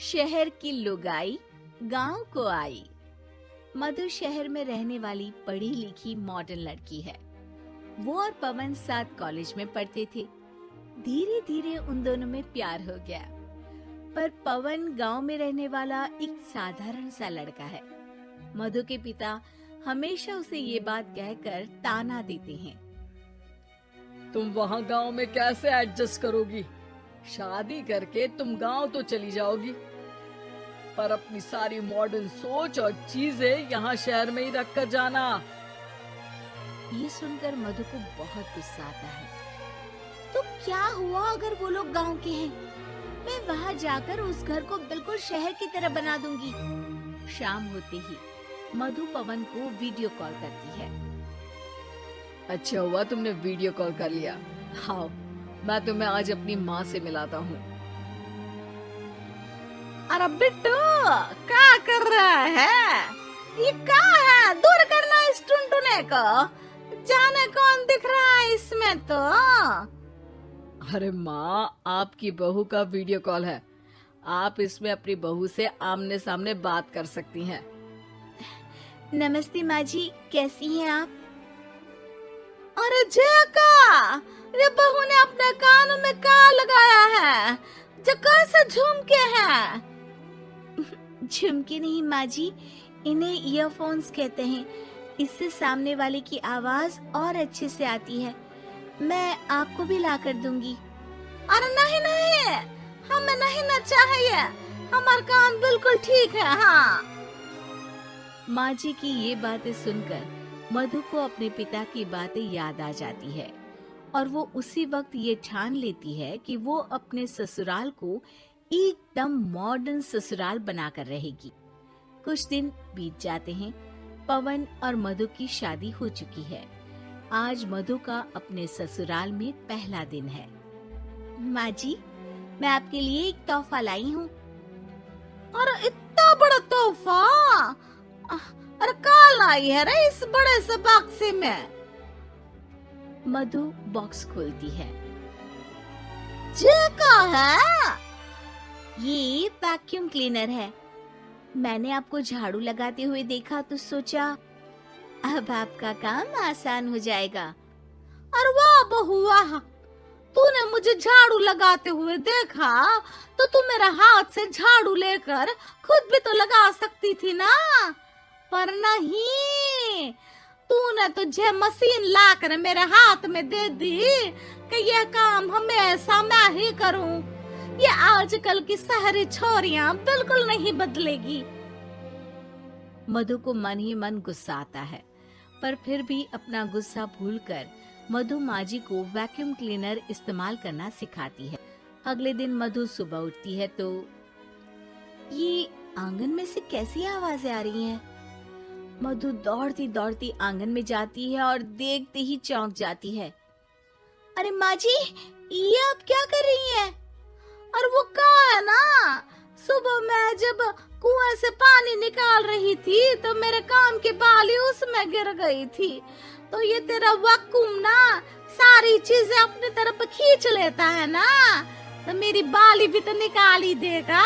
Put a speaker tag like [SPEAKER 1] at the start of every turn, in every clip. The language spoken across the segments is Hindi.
[SPEAKER 1] शहर की लुगाई गांव को आई। मधु शहर में रहने वाली पढ़ी लिखी मॉडर्न लड़की है। वो और पवन साथ कॉलेज में पढ़ते थे। धीरे धीरे उन दोनों में प्यार हो गया। पर पवन गांव में रहने वाला एक साधारण सा लड़का है। मधु के पिता हमेशा उसे ये बात कहकर ताना देते हैं।
[SPEAKER 2] तुम वहाँ गांव में कैसे एडजस्ट करोगी? शादी करके तुम गांव तो चली जाओगी, पर अपनी सारी मॉडर्न सोच और चीजें यहाँ शहर में ही रख कर जाना।
[SPEAKER 1] ये सुनकर मधु को बहुत गुस्सा आता है। तो क्या हुआ अगर वो लोग गांव के हैं? मैं वहाँ जाकर उस घर को बिल्कुल शहर की तरह बना दूंगी। शाम होते ही मधु पवन को वीडियो कॉल करती है।
[SPEAKER 2] अच्छा हुआ तुमने वीडियो कॉल कर लिया। हाँ, मैं तुम्हें आज अपनी माँ से मिलाता हूँ।
[SPEAKER 1] अरे बिट्टू, क्या कर रहा है? ये क्या है? दूर करना इस टुनटुने को। जाने कौन दिख रहा है इसमें तो।
[SPEAKER 2] अरे माँ, आपकी बहू का वीडियो कॉल है। आप इसमें अपनी बहू से आमने सामने बात कर सकती हैं।
[SPEAKER 1] नमस्ते माँ जी, कैसी हैं आप? अरे जका, ये बहू ने अपने कानों में क्या लगाया है? जका से झुमके हैं। झुमके नहीं माँ जी, इन्हें ईयरफोन्स कहते हैं। इससे सामने वाले की आवाज और अच्छे से आती है। मैं आपको भी ला कर दूंगी। अरे नहीं नहीं, हमें नहीं ना चाहिए। हमारा कान बिल्कुल ठीक है। हाँ। माँ जी की ये बातें सुनकर मधु को अपने पिता की बातें याद आ जाती है और वो उसी वक्त ये ठान लेती है कि वो अपने ससुराल को एकदम मॉडर्न ससुराल बनाकर रहेगी। कुछ दिन बीत जाते हैं। पवन और मधु की शादी हो चुकी है। आज मधु का अपने ससुराल में पहला दिन है। माँ जी, मैं आपके लिए एक तोहफा लाई हूँ। अरे इतना बड़ा तोहफा! अरे क्या लाई है रे इस बड़े से बक्से में? मधु बॉक्स खोलती है। ये क्या है? ये वैक्यूम क्लीनर है। मैंने आपको झाड़ू लगाते हुए देखा तो सोचा अब आपका काम आसान हो जाएगा। अरे वाह बहू वाह, तूने मुझे झाड़ू लगाते हुए देखा तो तू मेरा हाथ से झाड़ू लेकर खुद भी तो लगा सकती थी ना। पर नहीं, तूने तुझे मशीन लाकर मेरे हाथ में दे दी कि यह काम हमेशा मैं ही करूं। ये आजकल की शहरी छोरियां बिल्कुल नहीं बदलेगी। मधु को मन ही मन गुस्सा आता है, पर फिर भी अपना गुस्सा भूलकर मधु माँ जी को वैक्यूम क्लीनर इस्तेमाल करना सिखाती है। अगले दिन मधु सुबह उठती है तो ये आंगन में से कैसी आवाजें आ रही हैं? मधु दौड़ती दौड़ती आंगन में जाती है और देखते ही चौंक जाती है। अरे माँ जी, ये आप क्या कर रही हैं? और वो कहाँ है ना? सुबह मैं जब कुआं से पानी निकाल रही थी तो मेरे कान की बाली उसमें गिर गई थी। तो ये तेरा वैक्यूम ना सारी चीजें अपनी तरफ खींच लेता है ना, तो मेरी बाली भी तो निकाल ही देगा।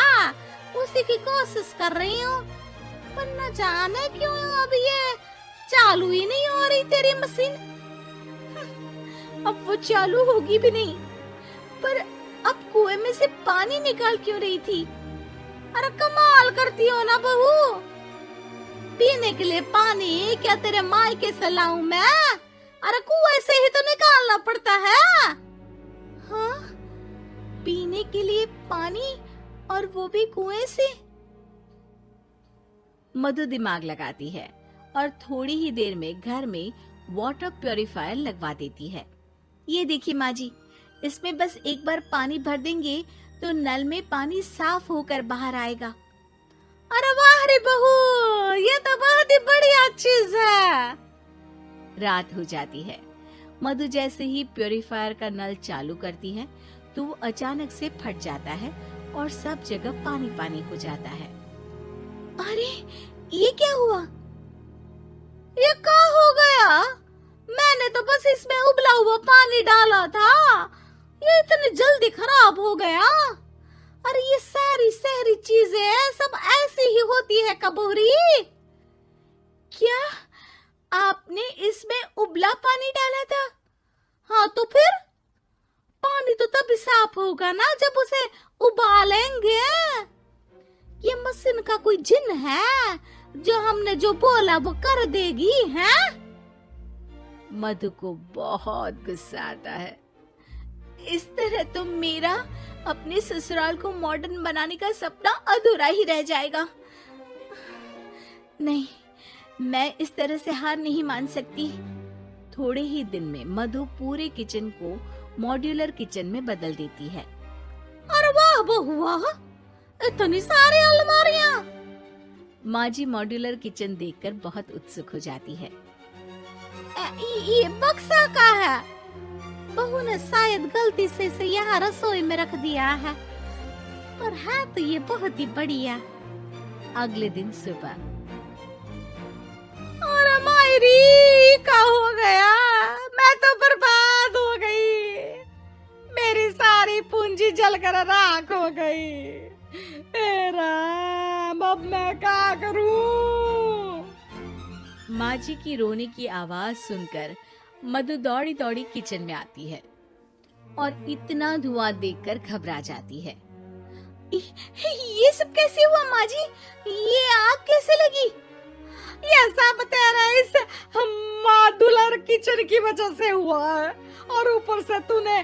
[SPEAKER 1] उसी की कोशिश कर रही हूँ, पर न जाने क्यों अब ये चालू ही नहीं हो रही तेरी मशीन। अब वो चालू होगी भी नहीं। पर अब कुएं में से पानी निकाल क्यों रही थी? अरे कमाल करती हो ना बहू। पीने के लिए पानी क्या तेरे मायके से लाऊं मैं? अरे कुएं से ही तो निकालना पड़ता है। हाँ, पीने के लिए पानी, और वो भी कुएं से। मधु दिमाग लगाती है और थोड़ी ही देर में घर में वाटर प्यूरिफायर लगवा देती है। ये देखिए माँ जी, इसमें बस एक बार पानी भर देंगे तो नल में पानी साफ होकर बाहर आएगा। अरे वाह रे बहू, ये तो बहुत ही बढ़िया चीज है। रात हो जाती है। मधु जैसे ही प्यूरिफायर का नल चालू करती है तो वो अचानक से फट जाता है और सब जगह पानी पानी हो जाता है। अरे ये क्या हुआ? ये क्या हो गया? मैंने तो बस इसमें उबला हुआ पानी डाला था, ये इतनी जल्दी खराब हो गया। अरे ये सारी शहरी चीजें सब ऐसी ही होती है कपूरी। क्या आपने इसमें उबला पानी डाला था? हाँ तो फिर पानी तो तभी साफ होगा ना जब उसे उबालेंगे। ये मशीन का कोई जिन है जो हमने जो बोला वो कर देगी है?
[SPEAKER 2] मधु को बहुत गुस्सा आता है।
[SPEAKER 1] इस तरह तो मेरा अपने ससुराल को मॉडर्न बनाने का सपना अधूरा ही रह जाएगा। नहीं, मैं इस तरह से हार नहीं मान सकती।
[SPEAKER 2] थोड़े ही दिन में मधु पूरे किचन को मॉड्यूलर किचन में बदल देती है।
[SPEAKER 1] अरे वाह बहुआ, इतनी सारी अलमारियां।
[SPEAKER 2] माँ जी मॉड्यूलर किचन देखकर बहुत उत्सुक हो जाती है।
[SPEAKER 1] ये बक्सा का है। बहू ने शायद गलती से इसे यहाँ रसोई में रख दिया है, पर है तो ये बहुत ही बढ़िया।
[SPEAKER 2] अगले दिन सुबह।
[SPEAKER 1] अरे मायरी, क्या हो गया? मैं तो बर्बाद हो गई। मेरी सारी पूंजी जलकर राख हो गई। हे राम, अब मैं क्या करूं?
[SPEAKER 2] माँ जी की रोने की आवाज सुनकर मधु दौड़ी दौड़ी किचन में आती है और इतना धुआं देखकर घबरा जाती है।
[SPEAKER 1] ये सब कैसे हुआ माँ जी? ये आग कैसे लगी? ये सब तेरा इस मॉड्यूलर किचन की वजह से हुआ है, और ऊपर से तूने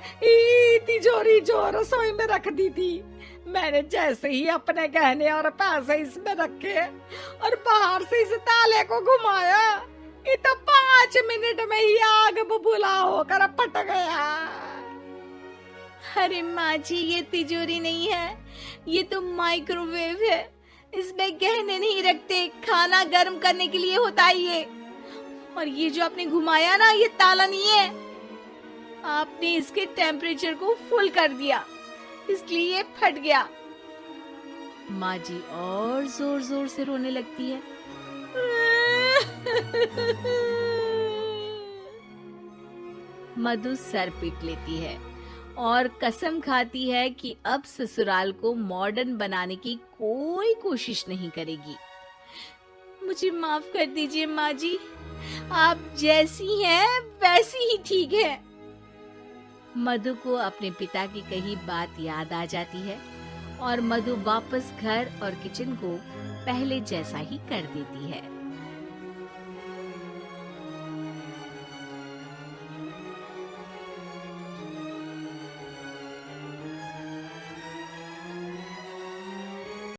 [SPEAKER 1] तिजोरी जो रसोई में रख दी थी, मैंने जैसे ही अपने गहने और पैसे इसमें रखे और बाहर से इस ताले को घुमाया, ये तो 5 मिनट में ही आग बबूला होकर पट गया। अरे माँ जी, ये तिजोरी नहीं है, ये तो माइक्रोवेव है। इसमें गहने नहीं रखते, खाना गर्म करने के लिए होता है ये। और ये जो आपने घुमाया ना, ये ताला नहीं है, आपने इसके टेम्परेचर को फुल कर दिया, इसलिए ये फट गया।
[SPEAKER 2] माँ जी और जोर जोर से रोने लगती है। मधु सर पीट लेती है और कसम खाती है कि अब ससुराल को मॉडर्न बनाने की कोई कोशिश नहीं करेगी।
[SPEAKER 1] मुझे माफ कर दीजिए माँ जी, आप जैसी हैं वैसी ही ठीक है।
[SPEAKER 2] मधु को अपने पिता की कही बात याद आ जाती है और मधु वापस घर और किचन को पहले जैसा ही कर देती है।